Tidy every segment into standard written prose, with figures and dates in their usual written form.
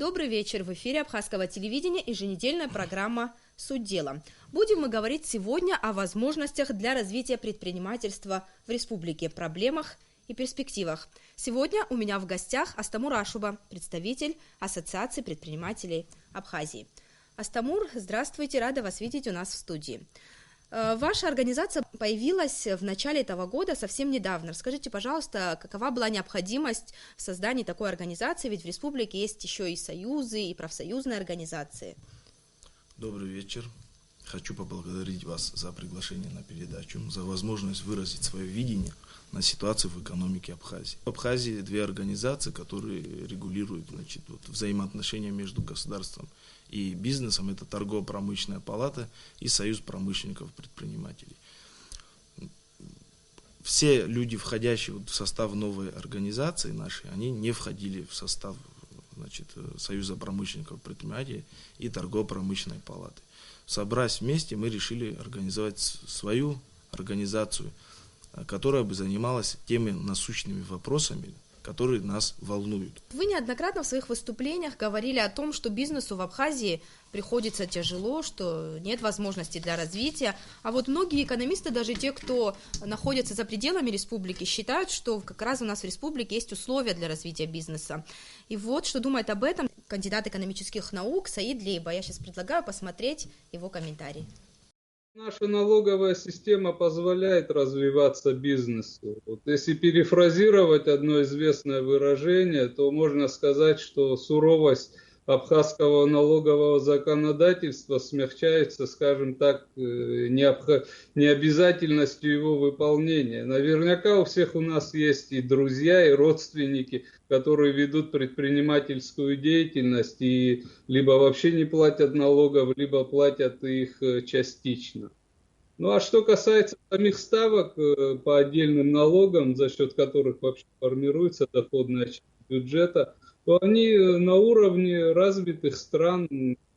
Добрый вечер. В эфире Абхазского телевидения еженедельная программа «Суть дела». Будем мы говорить сегодня о возможностях для развития предпринимательства в республике, проблемах и перспективах. Сегодня у меня в гостях Астамур Ашуба, представитель Ассоциации предпринимателей Абхазии. Астамур, здравствуйте, рада вас видеть у нас в студии. Ваша организация появилась в начале этого года совсем недавно. Расскажите, пожалуйста, какова была необходимость в создании такой организации, ведь в республике есть еще и союзы, и профсоюзные организации. Добрый вечер. Хочу поблагодарить вас за приглашение на передачу, за возможность выразить свое видение на ситуацию в экономике Абхазии. В Абхазии две организации, которые регулируют взаимоотношения между государством и бизнесом. Это торгово-промышленная палата и союз промышленников-предпринимателей. Все люди, входящие в состав новой организации нашей, они не входили в состав союза промышленников-предпринимателей и торгово-промышленной палаты. Собрать вместе, мы решили организовать свою организацию, которая бы занималась теми насущными вопросами, которые нас волнуют. Вы неоднократно в своих выступлениях говорили о том, что бизнесу в Абхазии приходится тяжело, что нет возможностей для развития. А вот многие экономисты, даже те, кто находится за пределами республики, считают, что как раз у нас в республике есть условия для развития бизнеса. И вот что думает об этом кандидат экономических наук Саид Лейба. Я сейчас предлагаю посмотреть его комментарий. Наша налоговая система позволяет развиваться бизнесу. Если перефразировать одно известное выражение, то можно сказать, что суровость абхазского налогового законодательства смягчается, скажем так, необязательностью его выполнения. Наверняка у всех у нас есть и друзья, и родственники, которые ведут предпринимательскую деятельность и либо вообще не платят налогов, либо платят их частично. Ну а что касается самих ставок по отдельным налогам, за счет которых вообще формируется доходная часть бюджета, то они на уровне развитых стран.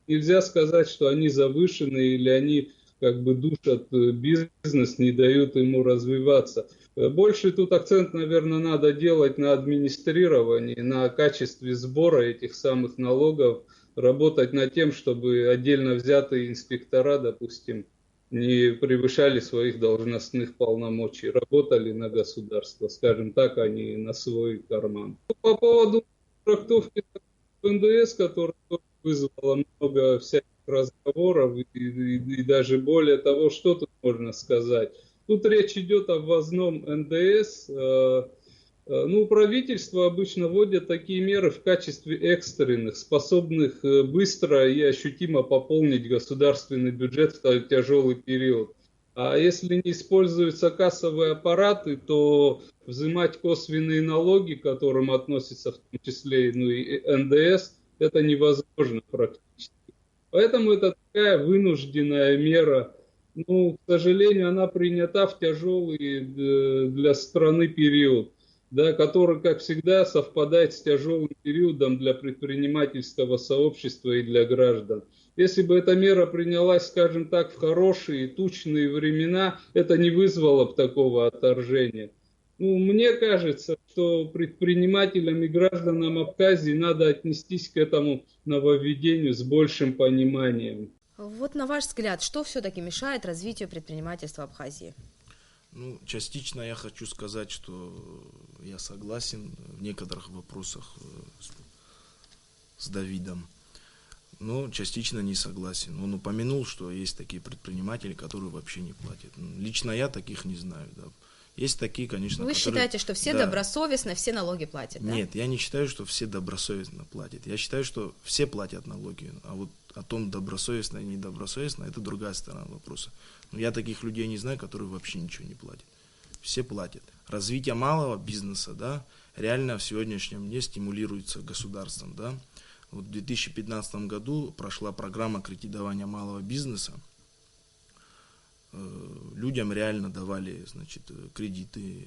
Нельзя сказать, что они завышены или они душат бизнес, не дают ему развиваться. Больше тут акцент, наверное, надо делать на администрировании, на качестве сбора этих самых налогов, работать над тем, чтобы отдельно взятые инспектора, допустим, не превышали своих должностных полномочий, работали на государство, скажем так, а не на свой карман. По поводу трактовки НДС, которая вызвала много всяких разговоров и даже более того, что тут можно сказать. Тут речь идет о ввозном НДС. Правительство обычно вводит такие меры в качестве экстренных, способных быстро и ощутимо пополнить государственный бюджет в тяжелый период. А если не используются кассовые аппараты, то взимать косвенные налоги, к которым относится в том числе и НДС, это невозможно практически. Поэтому это такая вынужденная мера. К сожалению, она принята в тяжелый для страны период, который, как всегда, совпадает с тяжелым периодом для предпринимательского сообщества и для граждан. Если бы эта мера принялась, скажем так, в хорошие тучные времена, это не вызвало бы такого отторжения. Мне кажется, что предпринимателям и гражданам Абхазии надо отнестись к этому нововведению с большим пониманием. Вот на ваш взгляд, что все-таки мешает развитию предпринимательства Абхазии? Частично я хочу сказать, что я согласен в некоторых вопросах с Давидом, но частично не согласен. Он упомянул, что есть такие предприниматели, которые вообще не платят. Лично я таких не знаю. Да. Есть такие, конечно, Вы считаете, что все добросовестно, все налоги платят, да? Нет, я не считаю, что все добросовестно платят. Я считаю, что все платят налоги, а вот о том, добросовестно и недобросовестно, это другая сторона вопроса. Но я таких людей не знаю, которые вообще ничего не платят. Все платят. Развитие малого бизнеса, реально в сегодняшнем дне стимулируется государством, В 2015 году прошла программа кредитования малого бизнеса. Людям реально давали, кредиты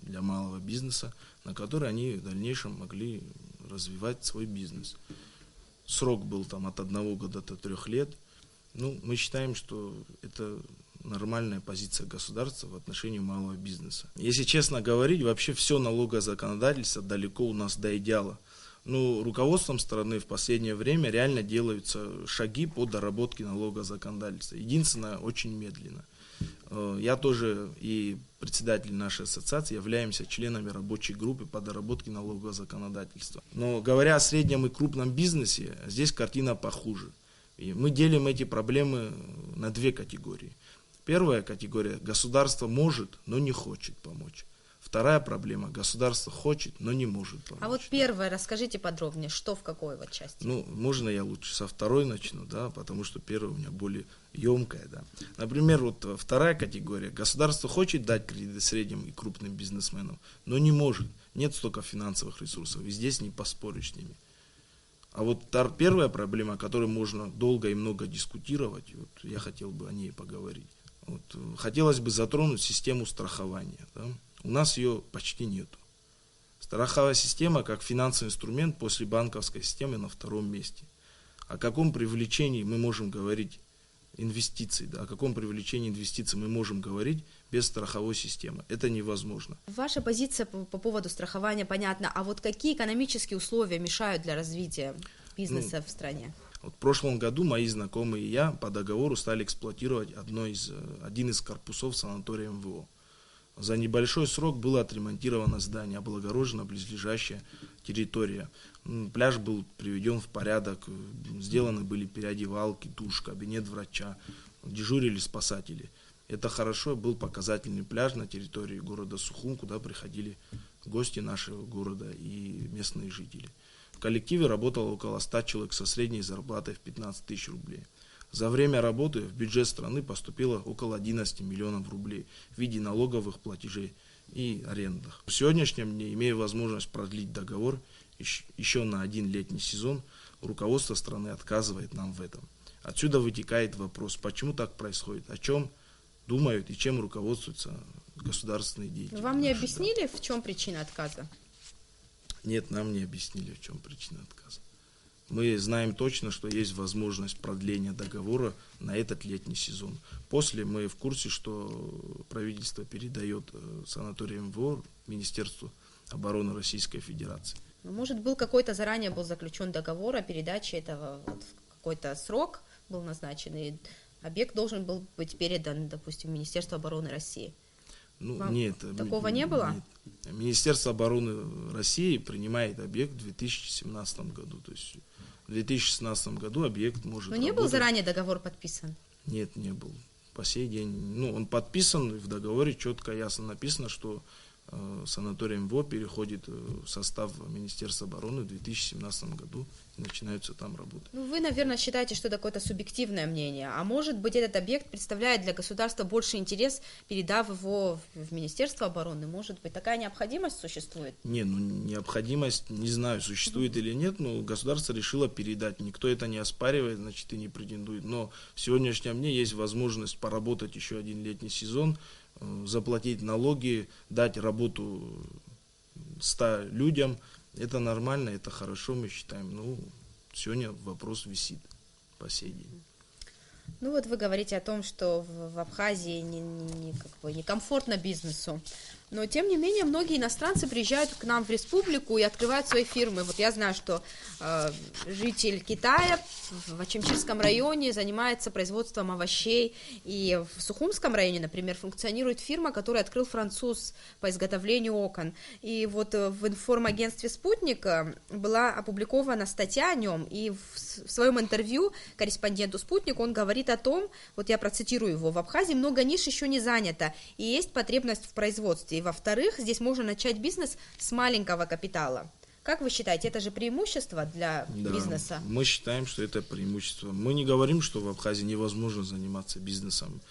для малого бизнеса, на которые они в дальнейшем могли развивать свой бизнес. Срок был от 1 года до 3 лет. Мы считаем, что это нормальная позиция государства в отношении малого бизнеса. Если честно говорить, вообще все налоговое законодательство далеко у нас до идеала. Но руководством страны в последнее время реально делаются шаги по доработке налогового законодательства. Единственное, очень медленно. Я тоже и председатель нашей ассоциации являемся членами рабочей группы по доработке налогового законодательства. Но говоря о среднем и крупном бизнесе, здесь картина похуже. И мы делим эти проблемы на две категории. Первая категория – государство может, но не хочет помочь. Вторая проблема – государство хочет, но не может помочь. А вот первая, расскажите подробнее, что в какой вот части? Ну, можно я лучше со второй начну, да, потому что первая у меня более емкая, да. Например, вот вторая категория. Государство хочет дать кредиты средним и крупным бизнесменам, но не может. Нет столько финансовых ресурсов, и здесь не поспоришь с ними. А вот первая проблема, о которой можно долго и много дискутировать, вот я хотел бы о ней поговорить. Вот, хотелось бы затронуть систему страхования, да. У нас ее почти нету. Страховая система, как финансовый инструмент, после банковской системы на втором месте. О каком привлечении мы можем говорить инвестиций, да, о каком привлечении инвестиций мы можем говорить без страховой системы? Это невозможно. Ваша позиция по поводу страхования понятна, а вот какие экономические условия мешают для развития бизнеса в стране? Вот в прошлом году мои знакомые и я по договору стали эксплуатировать один из корпусов санатория МВО. За небольшой срок было отремонтировано здание, облагорожена близлежащая территория. Пляж был приведен в порядок, сделаны были переодевалки, душ, кабинет врача, дежурили спасатели. Это хорошо, был показательный пляж на территории города Сухум, куда приходили гости нашего города и местные жители. В коллективе работало около 100 человек со средней зарплатой в 15 тысяч рублей. За время работы в бюджет страны поступило около 11 миллионов рублей в виде налоговых платежей и арендах. В сегодняшнем дне, имея возможность продлить договор еще на один летний сезон, руководство страны отказывает нам в этом. Отсюда вытекает вопрос, почему так происходит, о чем думают и чем руководствуются государственные деятели. Вам не объяснили, в чем причина отказа? Нет, нам не объяснили, в чем причина отказа. Мы знаем точно, что есть возможность продления договора на этот летний сезон. После мы в курсе, что правительство передает санаторий МВО Министерству обороны Российской Федерации. Может, был какой-то заранее был заключен договор о передаче этого, вот, в какой-то срок был назначен, и объект должен был быть передан, допустим, Министерству обороны России. Нет. Такого не было? Нет. Министерство обороны России принимает объект в 2017 году. То есть в 2016 году объект может Но не работать. был заранее договор подписан? Нет, не был. По сей день. Он подписан, в договоре четко, ясно написано, что санаторий МВО переходит в состав Министерства обороны в 2017 году и начинаются там работы. Вы, наверное, считаете, что это какое-то субъективное мнение, а может быть, этот объект представляет для государства больший интерес, передав его в Министерство обороны? Может быть, такая необходимость существует? Необходимость, не знаю, существует или нет, но государство решило передать. Никто это не оспаривает, значит, и не претендует. Но в сегодняшнем дне есть возможность поработать еще один летний сезон, заплатить налоги, дать работу 100 людям. Это нормально, это хорошо, мы считаем. Сегодня вопрос висит по сей день. Вот вы говорите о том, что в Абхазии некомфортно бизнесу. Но, тем не менее, многие иностранцы приезжают к нам в республику и открывают свои фирмы. Вот я знаю, что житель Китая в Ачимчирском районе занимается производством овощей. И в Сухумском районе, например, функционирует фирма, которую открыл француз по изготовлению окон. И вот в информагентстве «Спутник» была опубликована статья о нем. И в своем интервью корреспонденту «Спутник» он говорит о том, вот я процитирую его, в Абхазии много ниш еще не занято, и есть потребность в производстве. И во-вторых, здесь можно начать бизнес с маленького капитала. Как вы считаете, это же преимущество для бизнеса? Мы считаем, что это преимущество. Мы не говорим, что в Абхазии невозможно заниматься бизнесом.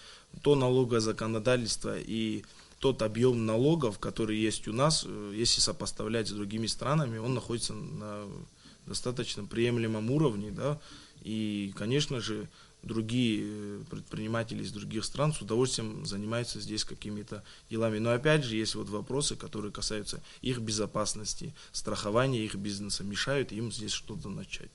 То налоговое законодательство и тот объем налогов, который есть у нас, если сопоставлять с другими странами, он находится на достаточно приемлемом уровне, да, и, конечно же, другие предприниматели из других стран с удовольствием занимаются здесь какими-то делами. Но опять же, есть вопросы, которые касаются их безопасности, страхования их бизнеса, мешают им здесь что-то начать.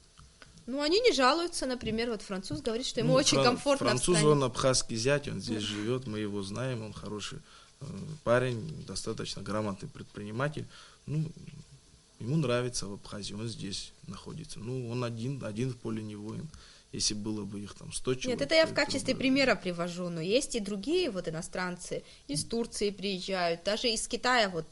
Они не жалуются, например, вот француз говорит, что ему очень комфортно в стране. Француз, он абхазский зять, он здесь живет, мы его знаем, он хороший парень, достаточно грамотный предприниматель. Ему нравится в Абхазии, он здесь находится. Ну, он один в поле не воин. Если было бы их там 100 человек... Нет, это я в качестве примера привожу, но есть и другие вот иностранцы, из Турции приезжают, даже из Китая вот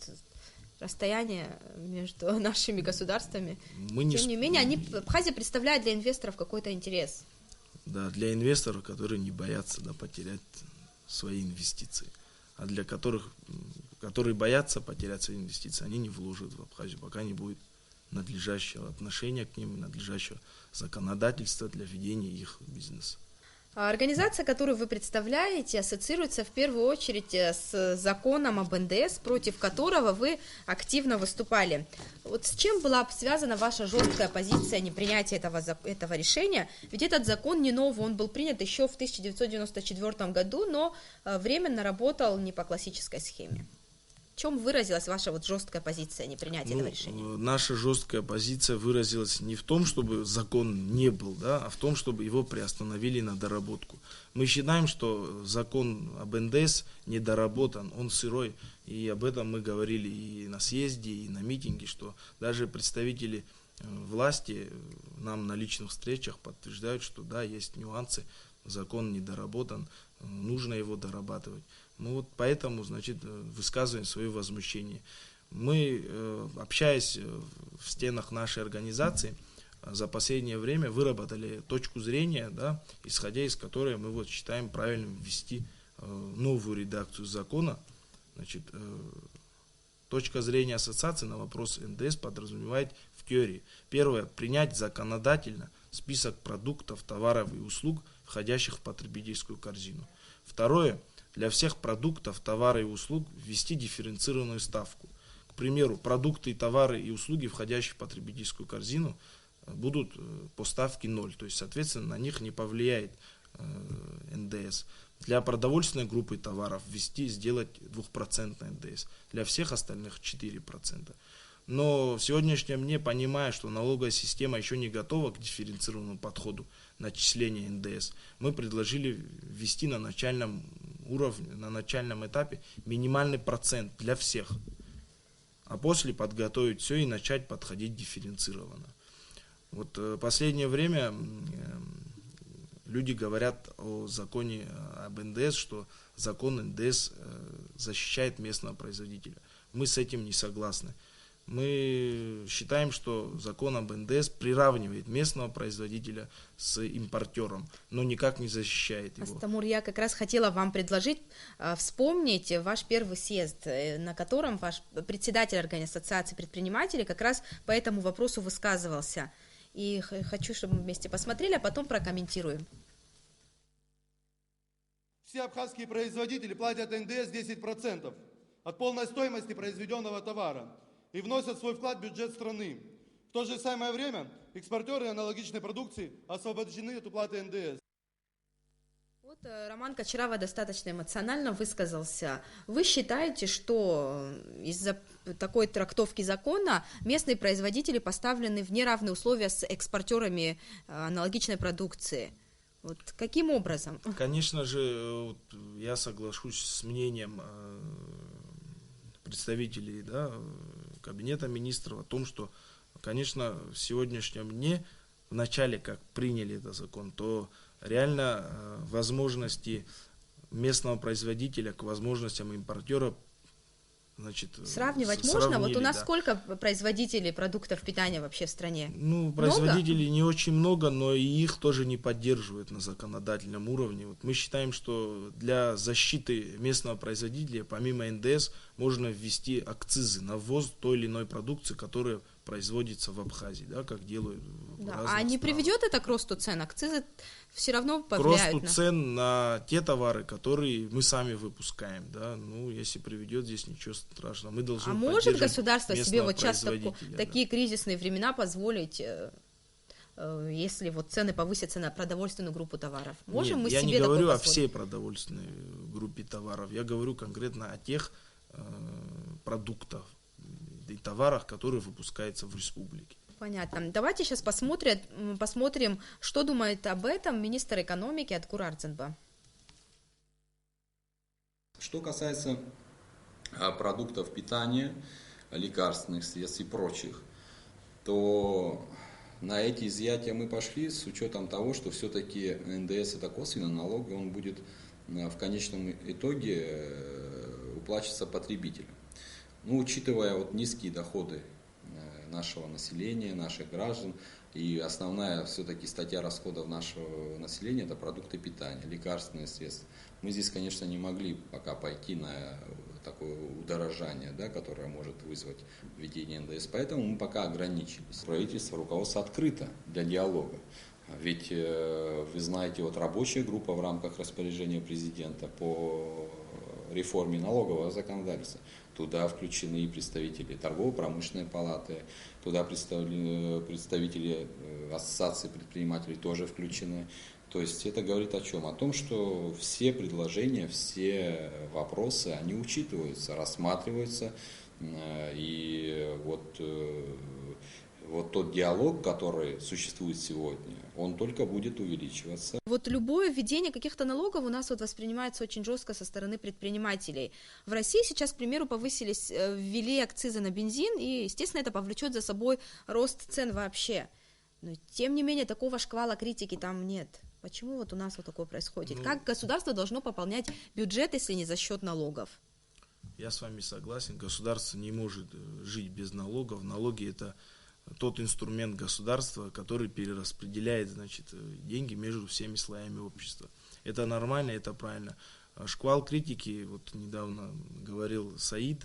расстояние между нашими государствами. Тем не менее, Абхазия представляет для инвесторов какой-то интерес. Да, для инвесторов, которые не боятся потерять свои инвестиции. А для которые боятся потерять свои инвестиции, они не вложат в Абхазию, пока не будет надлежащего отношения к ним, надлежащего законодательства для ведения их бизнеса. Организация, которую вы представляете, ассоциируется в первую очередь с законом об НДС, против которого вы активно выступали. Вот с чем была связана ваша жесткая позиция непринятия этого решения? Ведь этот закон не новый, он был принят еще в 1994 году, но временно работал не по классической схеме. В чем выразилась ваша вот жесткая позиция непринятия этого решения? Наша жесткая позиция выразилась не в том, чтобы закон не был, да, а в том, чтобы его приостановили на доработку. Мы считаем, что закон об НДС недоработан, он сырой, и об этом мы говорили и на съезде, и на митинге, что даже представители власти нам на личных встречах подтверждают, что да, есть нюансы, закон недоработан, нужно его дорабатывать. Мы вот поэтому, высказываем свое возмущение. Мы, общаясь в стенах нашей организации, за последнее время выработали точку зрения, да, исходя из которой мы вот считаем правильным ввести новую редакцию закона. Точка зрения ассоциации на вопрос НДС подразумевает в теории. Первое, принять законодательно список продуктов, товаров и услуг, входящих в потребительскую корзину. Второе, для всех продуктов, товаров и услуг ввести дифференцированную ставку. К примеру, продукты, товары и услуги, входящие в потребительскую корзину, будут по ставке 0, то есть, соответственно, на них не повлияет НДС. Для продовольственной группы товаров сделать 2% НДС, для всех остальных 4%. Но в сегодняшнем дне, понимая, что налоговая система еще не готова к дифференцированному подходу начисления НДС, мы предложили ввести на начальном уровне, на начальном этапе минимальный процент для всех, а после подготовить все и начать подходить дифференцированно. Вот в последнее время люди говорят о законе об НДС, что закон НДС защищает местного производителя. Мы с этим не согласны. Мы считаем, что закон об НДС приравнивает местного производителя с импортером, но никак не защищает его. Астамур, я как раз хотела вам предложить вспомнить ваш первый съезд, на котором ваш председатель Ассоциации предпринимателей как раз по этому вопросу высказывался. И хочу, чтобы мы вместе посмотрели, а потом прокомментируем. Все абхазские производители платят НДС 10% от полной стоимости произведенного товара и вносят свой вклад в бюджет страны. В то же самое время экспортеры аналогичной продукции освобождены от уплаты НДС. Вот Роман Кочарава достаточно эмоционально высказался. Вы считаете, что из-за такой трактовки закона местные производители поставлены в неравные условия с экспортерами аналогичной продукции? Вот каким образом? Конечно же, я соглашусь с мнением представителей, да, Кабинета министров о том, что, конечно, в сегодняшнем дне, в начале, как приняли этот закон, то реально возможности местного производителя к возможностям импортера, сравнивать можно? Вот у нас сколько производителей продуктов питания вообще в стране? Производителей не очень много, но и их тоже не поддерживают на законодательном уровне. Вот мы считаем, что для защиты местного производителя, помимо НДС, можно ввести акцизы на ввоз той или иной продукции, которая производится в Абхазии, да, как делают в разных А не странах. приведет это к росту цен? Акцизы все равно К повлияют росту цен на те товары, которые мы сами выпускаем, да, если приведет, здесь ничего страшного. Мы должны может государство себе вот сейчас производителя, такие кризисные времена позволить, если вот цены повысятся на продовольственную группу товаров? Можем мы себе такое позволить? Я не говорю о всей продовольственной группе товаров, я говорю конкретно о тех продуктах и товарах, которые выпускаются в республике. Понятно. Давайте сейчас посмотрим, что думает об этом министр экономики Адгур Ардзинба. Что касается продуктов питания, лекарственных средств и прочих, то на эти изъятия мы пошли с учетом того, что все-таки НДС это косвенный налог, и он будет в конечном итоге уплачиваться потребителю. Ну, учитывая вот низкие доходы нашего населения, наших граждан, и основная все-таки статья расходов нашего населения – это продукты питания, лекарственные средства. Мы здесь, конечно, не могли пока пойти на такое удорожание, да, которое может вызвать введение НДС, поэтому мы пока ограничились. Правительство, руководство открыто для диалога. Ведь вы знаете, вот рабочая группа в рамках распоряжения президента по реформе налогового законодательства. Туда включены и представители торгово-промышленной палаты, туда представители ассоциации предпринимателей тоже включены. То есть это говорит о чем? О том, что все предложения, все вопросы, они учитываются, рассматриваются. И вот тот диалог, который существует сегодня, он только будет увеличиваться. Вот любое введение каких-то налогов у нас вот воспринимается очень жестко со стороны предпринимателей. В России сейчас, к примеру, ввели акцизы на бензин, и, естественно, это повлечет за собой рост цен вообще. Но, тем не менее, такого шквала критики там нет. Почему вот у нас вот такое происходит? Как государство должно пополнять бюджет, если не за счет налогов? Я с вами согласен. Государство не может жить без налогов. Налоги – это тот инструмент государства, который перераспределяет, значит, деньги между всеми слоями общества. Это нормально, это правильно. Шквал критики, вот недавно говорил Саид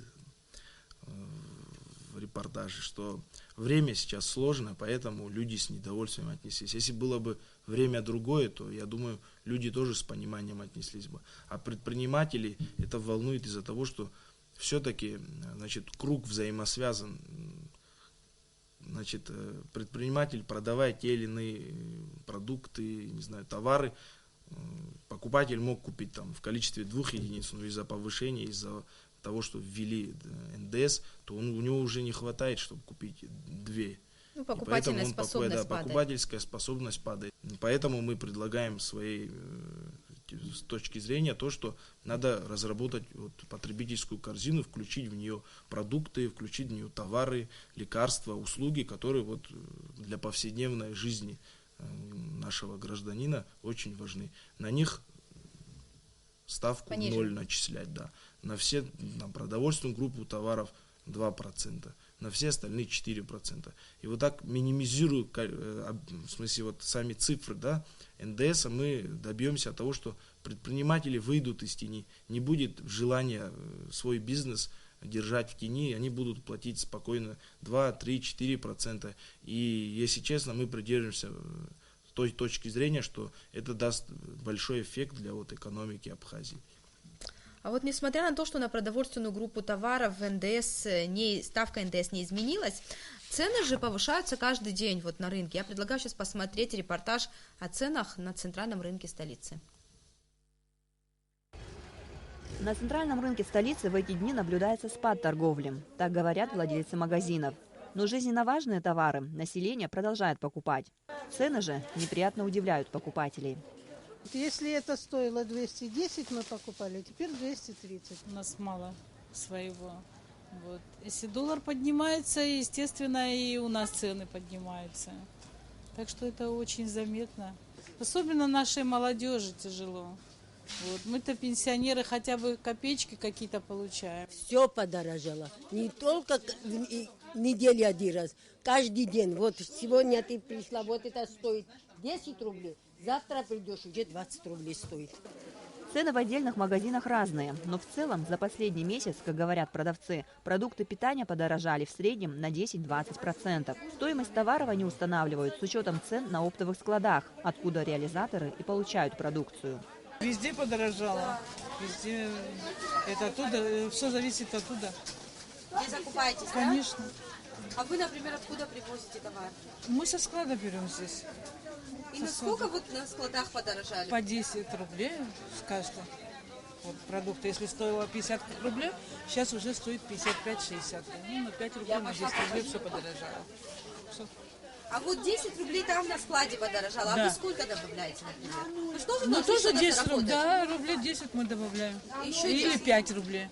в репортаже, что время сейчас сложно, поэтому люди с недовольствием отнеслись. Если было бы время другое, то, я думаю, люди тоже с пониманием отнеслись бы. А предприниматели это волнует из-за того, что все-таки, значит, круг взаимосвязан. Значит, предприниматель, продавая те или иные продукты, не знаю, товары, покупатель мог купить там в количестве 2 единиц, но из-за повышения, из-за того, что ввели НДС, то у него уже не хватает, чтобы купить 2. Ну, покупательная способность падает. Покупательская способность падает. Поэтому мы предлагаем своей с точки зрения то, что надо разработать вот потребительскую корзину, включить в нее продукты, включить в нее товары, лекарства, услуги, которые вот для повседневной жизни нашего гражданина очень важны. На них ставку 0 начислять, да. На все, на продовольственную группу товаров 2%, на все остальные 4%. И вот так минимизируя, в смысле, вот сами цифры, да, НДС, мы добьемся того, что предприниматели выйдут из тени, не будет желания свой бизнес держать в тени, они будут платить спокойно 2, 3, 4%. И, если честно, мы придерживаемся той точки зрения, что это даст большой эффект для вот экономики Абхазии. А вот несмотря на то, что на продовольственную группу товаров ставка НДС не изменилась, цены же повышаются каждый день вот на рынке. Я предлагаю сейчас посмотреть репортаж о ценах на центральном рынке столицы. На центральном рынке столицы в эти дни наблюдается спад торговли. Так говорят владельцы магазинов. Но жизненно важные товары население продолжает покупать. Цены же неприятно удивляют покупателей. Если это стоило 210, мы покупали, теперь 230. У нас мало своего. Вот. Если доллар поднимается, естественно, и у нас цены поднимаются. Так что это очень заметно. Особенно нашей молодежи тяжело. Вот. Мы-то пенсионеры хотя бы копеечки какие-то получаем. Все подорожало. Не только неделю один раз, каждый день. Вот сегодня ты пришла, вот это стоит 10 рублей. Завтра придешь, уже 20 рублей стоит. Цены в отдельных магазинах разные, но в целом за последний месяц, как говорят продавцы, продукты питания подорожали в среднем на 10-20%. Стоимость товаров они устанавливают с учетом цен на оптовых складах, откуда реализаторы и получают продукцию. Везде подорожало. Везде это оттуда, все зависит оттуда. Вы закупаетесь, конечно. Да? А вы, например, откуда привозите товар? Мы со склада берем здесь. И насколько вот на складах подорожали? По 10 рублей с каждого. Вот продукты, если стоило 50 рублей, сейчас уже стоит 55-60. Ну, на 5 рублей, на 10 рублей все подорожало. Все. А вот 10 рублей там на складе подорожало. Да. А вы сколько добавляете, например? Вы что же Ну, тоже 10 заработать? рублей. Да, рублей 10 мы добавляем. Еще Или 10. 5 рублей.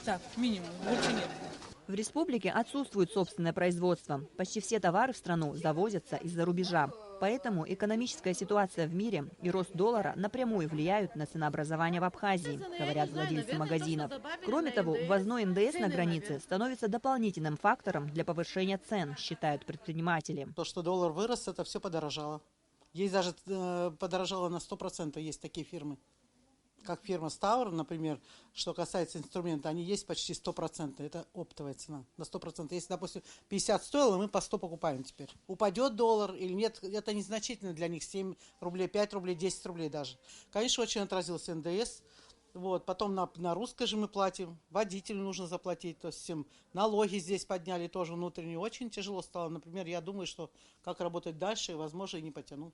Так, минимум. Больше нет. В республике отсутствует собственное производство. Почти все товары в страну завозятся из-за рубежа. Поэтому экономическая ситуация в мире и рост доллара напрямую влияют на ценообразование в Абхазии, говорят владельцы магазинов. Кроме того, ввозной НДС на границе становится дополнительным фактором для повышения цен, считают предприниматели. То, что доллар вырос, это все подорожало. Есть даже подорожало на 100%, есть такие фирмы. Как фирма Ставр, например, что касается инструмента, они есть почти 100%. Это оптовая цена на 100%. Если, допустим, 50 стоило, мы по 100 покупаем теперь. Упадет доллар или нет, это незначительно для них. 7 рублей, 5 рублей, 10 рублей даже. Конечно, очень отразился НДС. Вот, потом на русской же мы платим, водителю нужно заплатить, то есть всем налоги здесь подняли тоже внутренние. Очень тяжело стало. Например, я думаю, что как работать дальше, возможно, и не потяну.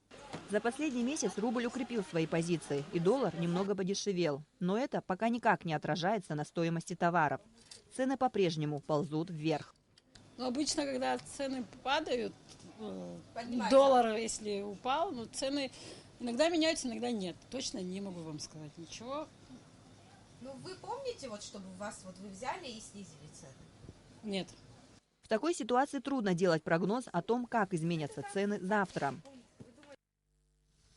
За последний месяц рубль укрепил свои позиции, и доллар немного подешевел. Но это пока никак не отражается на стоимости товаров. Цены по-прежнему ползут вверх. Но обычно, когда цены падают, доллар, если упал, но цены иногда меняются, иногда нет. Точно не могу вам сказать ничего. Ну, вы помните, вот, чтобы вас вот вы взяли и снизили цены? Нет. В такой ситуации трудно делать прогноз о том, как изменятся цены завтра.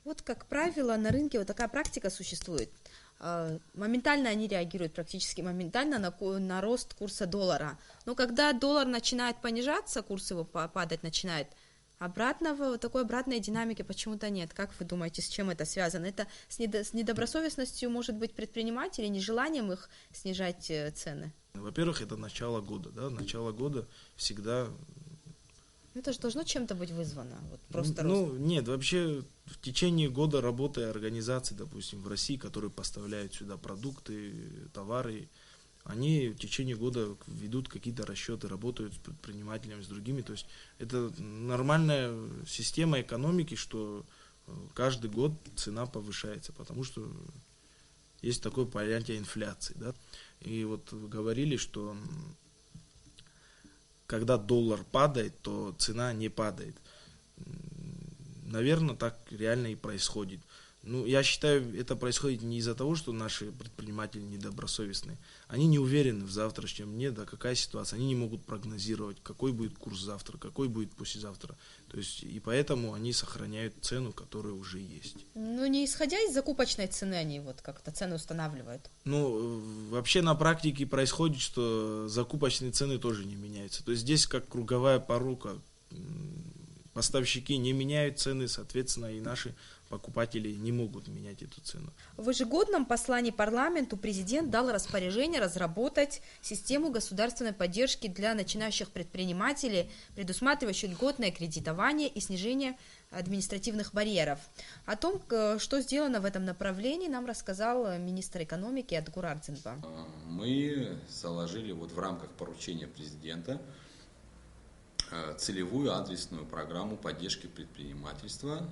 Вот, как правило, на рынке вот такая практика существует. Моментально они реагируют, практически моментально на рост курса доллара. Но когда доллар начинает понижаться, курс его падать начинает, такой обратной динамики почему-то нет. Как вы думаете, с чем это связано? Это с недобросовестностью, может быть, предпринимателей, нежеланием их снижать цены? Во-первых, это начало года. Да? Начало года всегда... Это же должно чем-то быть вызвано? Вот просто нет, вообще в течение года работы организаций, допустим, в России, которые поставляют сюда продукты, товары, они в течение года ведут какие-то расчеты, работают с предпринимателями, с другими. То есть это нормальная система экономики, что каждый год цена повышается, потому что есть такое понятие инфляции. Да? И вот вы говорили, что когда доллар падает, то цена не падает. Наверное, так реально и происходит. Ну, я считаю, это происходит не из-за того, что наши предприниматели недобросовестные. Они не уверены в завтрашнем дне, да, какая ситуация. Они не могут прогнозировать, какой будет курс завтра, какой будет послезавтра. То есть, и поэтому они сохраняют цену, которая уже есть. Ну, не исходя из закупочной цены, они вот как-то цены устанавливают. Ну, вообще на практике происходит, что закупочные цены тоже не меняются. То есть, здесь как круговая порука. Поставщики не меняют цены, соответственно, и наши покупатели не могут менять эту цену. В ежегодном послании парламенту президент дал распоряжение разработать систему государственной поддержки для начинающих предпринимателей, предусматривающую льготное кредитование и снижение административных барьеров. О том, что сделано в этом направлении, нам рассказал министр экономики Адгур Ардзинба. Мы заложили вот в рамках поручения президента целевую адресную программу поддержки предпринимательства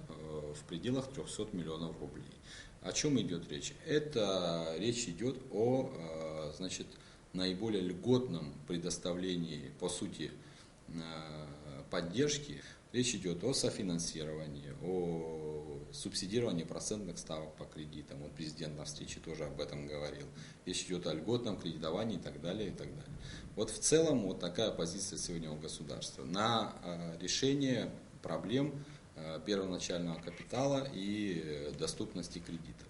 в пределах 300 миллионов рублей. О чем идет речь? Речь идет о, наиболее льготном предоставлении, по сути, поддержки. Речь идет о софинансировании, о субсидировании процентных ставок по кредитам. Вот президент на встрече тоже об этом говорил. Речь идет о льготном кредитовании и так далее, и так далее. Вот в целом вот такая позиция сегодня у государства на решение проблем первоначального капитала и доступности кредитов.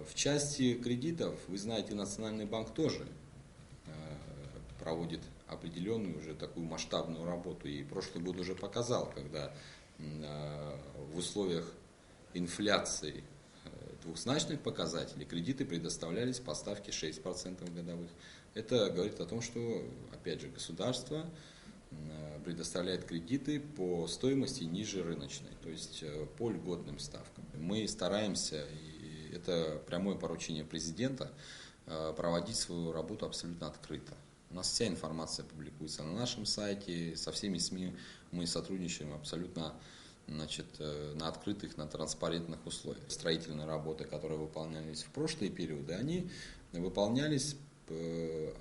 В части кредитов, вы знаете, Национальный банк тоже проводит определенную уже такую масштабную работу. И прошлый год уже показал, когда в условиях инфляции двухзначных показателей кредиты предоставлялись по ставке 6% годовых. Это говорит о том, что, опять же, государство предоставляет кредиты по стоимости ниже рыночной, то есть по льготным ставкам. Мы стараемся, и это прямое поручение президента, проводить свою работу абсолютно открыто. У нас вся информация публикуется на нашем сайте, со всеми СМИ мы сотрудничаем абсолютно на открытых, на транспарентных условиях. Строительные работы, которые выполнялись в прошлые периоды, они выполнялись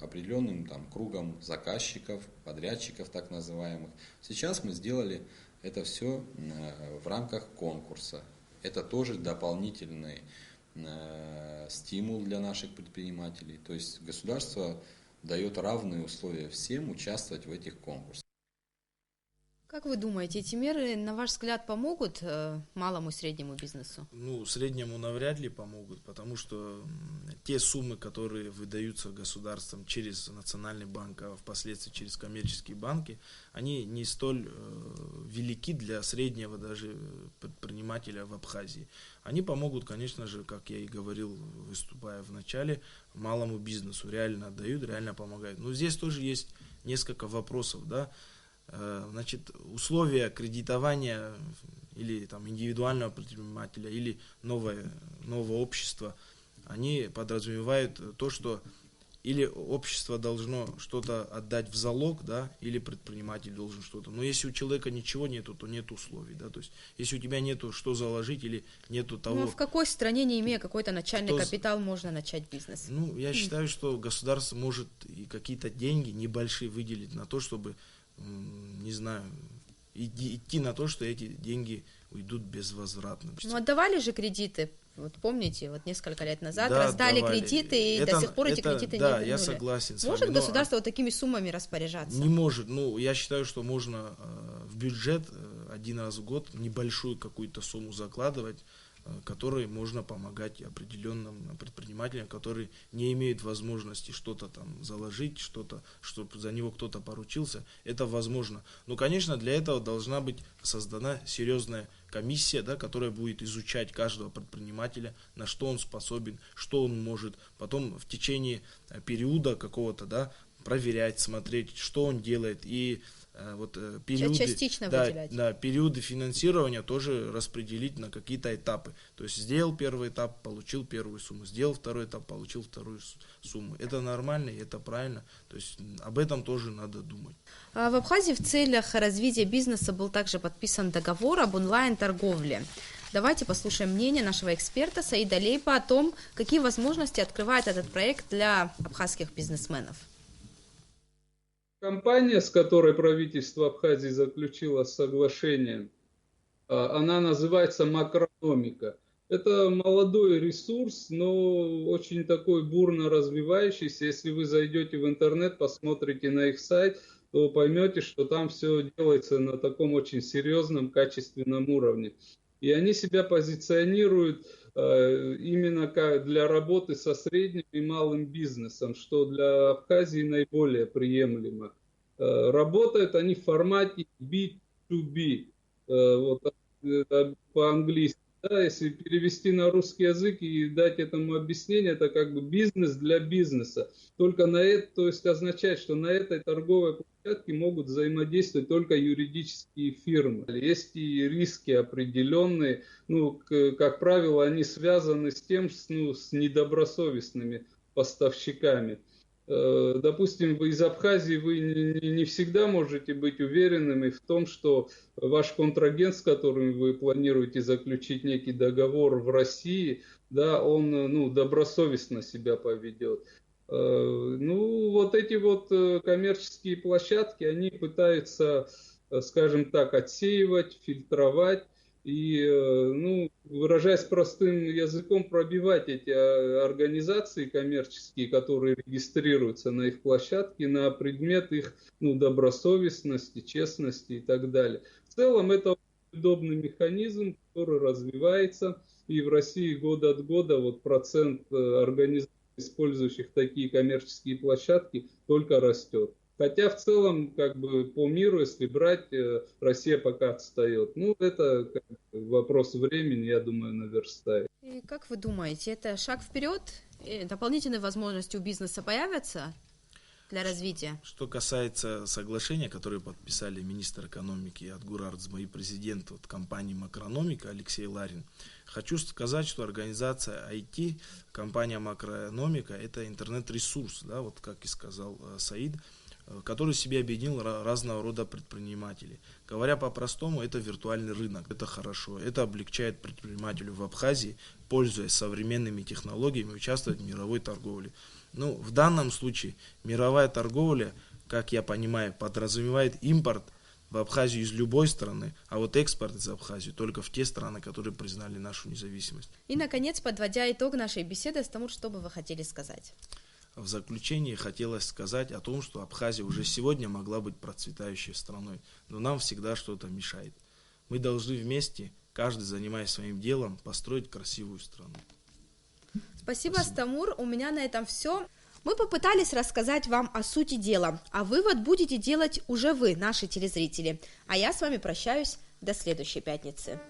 определенным кругом заказчиков, подрядчиков так называемых. Сейчас мы сделали это все в рамках конкурса. Это тоже дополнительный стимул для наших предпринимателей. То есть государство дает равные условия всем участвовать в этих конкурсах. Как вы думаете, эти меры, на ваш взгляд, помогут малому и среднему бизнесу? Ну, среднему навряд ли помогут, потому что те суммы, которые выдаются государством через Национальный банк, а впоследствии через коммерческие банки, они не столь велики для среднего даже предпринимателя в Абхазии. Они помогут, конечно же, как я и говорил, выступая в начале, малому бизнесу. Реально отдают, реально помогают. Но здесь тоже есть несколько вопросов, да. Значит, условия кредитования или там индивидуального предпринимателя или нового общества, они подразумевают то, что или общество должно что-то отдать в залог, да, или предприниматель должен что-то. Но если у человека ничего нету, то нет условий, да, то есть если у тебя нету что заложить или нету того. Ну, в какой стране, не имея какой-то начальный капитал, можно начать бизнес? Ну, я считаю, что государство может и какие-то деньги небольшие выделить на то, чтобы, не знаю, идти на то, что эти деньги уйдут безвозвратно. Ну, отдавали же кредиты, вот помните, вот несколько лет назад да, раздали отдавали. кредиты, и до сих пор эти кредиты не вернули. Да, я согласен с может вами, государство вот такими суммами распоряжаться? Не может. Ну, я считаю, что можно в бюджет один раз в год небольшую какую-то сумму закладывать, которой можно помогать определенным предпринимателям, которые не имеют возможности что-то там заложить, что-то, чтобы за него кто-то поручился. Это возможно. Но, конечно, для этого должна быть создана серьезная комиссия, да, которая будет изучать каждого предпринимателя, на что он способен, что он может. Потом в течение периода какого-то, да, проверять, смотреть, что он делает. И вот периоды, частично выделять. Да, периоды финансирования тоже распределить на какие-то этапы. То есть сделал первый этап, получил первую сумму, сделал второй этап, получил вторую сумму. Это нормально и это правильно. То есть об этом тоже надо думать. В Абхазии в целях развития бизнеса был также подписан договор об онлайн-торговле. Давайте послушаем мнение нашего эксперта Саида Лейпа о том, какие возможности открывает этот проект для абхазских бизнесменов. Компания, с которой правительство Абхазии заключило соглашение, она называется Макрономика. Это молодой ресурс, но очень такой бурно развивающийся. Если вы зайдете в интернет, посмотрите на их сайт, то поймете, что там все делается на таком очень серьезном, качественном уровне. И они себя позиционируют именно для работы со средним и малым бизнесом, что для Абхазии наиболее приемлемо. Работают они в формате B2B, вот, по-английски. Да, если перевести на русский язык и дать этому объяснение, это как бы бизнес для бизнеса. Только на это, то есть означает, что на этой торговой площадке могут взаимодействовать только юридические фирмы. Есть и риски определенные, ну, как правило, они связаны с тем, с недобросовестными поставщиками. Допустим, из Абхазии вы не всегда можете быть уверенными в том, что ваш контрагент, с которым вы планируете заключить некий договор в России, да, он добросовестно себя поведет. Вот эти вот коммерческие площадки, они пытаются, скажем так, отсеивать, фильтровать и, выражаясь простым языком, пробивать эти организации коммерческие, которые регистрируются на их площадке, на предмет их добросовестности, честности и так далее. В целом это удобный механизм, который развивается, и в России год от года процент организаций, использующих такие коммерческие площадки, только растет. Хотя в целом, как бы по миру, если брать, Россия пока отстает. Это вопрос времени, я думаю, наверстает. И как вы думаете, это шаг вперед? Дополнительные возможности у бизнеса появятся для развития? Что касается соглашения, которое подписали министр экономики Адгур Ардзма и президент компании Макрономика Алексей Ларин, хочу сказать, что организация IT, компания Макрономика, это интернет-ресурс, да, вот как и сказал Саид, который в себе объединил разного рода предпринимателей. Говоря по-простому, это виртуальный рынок, это хорошо, это облегчает предпринимателю в Абхазии, пользуясь современными технологиями, участвовать в мировой торговле. В данном случае мировая торговля, как я понимаю, подразумевает импорт в Абхазию из любой страны, а вот экспорт из Абхазии только в те страны, которые признали нашу независимость. И, наконец, подводя итог нашей беседы, что бы вы хотели сказать? В заключение хотелось сказать о том, что Абхазия уже сегодня могла быть процветающей страной, но нам всегда что-то мешает. Мы должны вместе, каждый занимаясь своим делом, построить красивую страну. Спасибо, Астамур. У меня на этом все. Мы попытались рассказать вам о сути дела, а вывод будете делать уже вы, наши телезрители. А я с вами прощаюсь до следующей пятницы.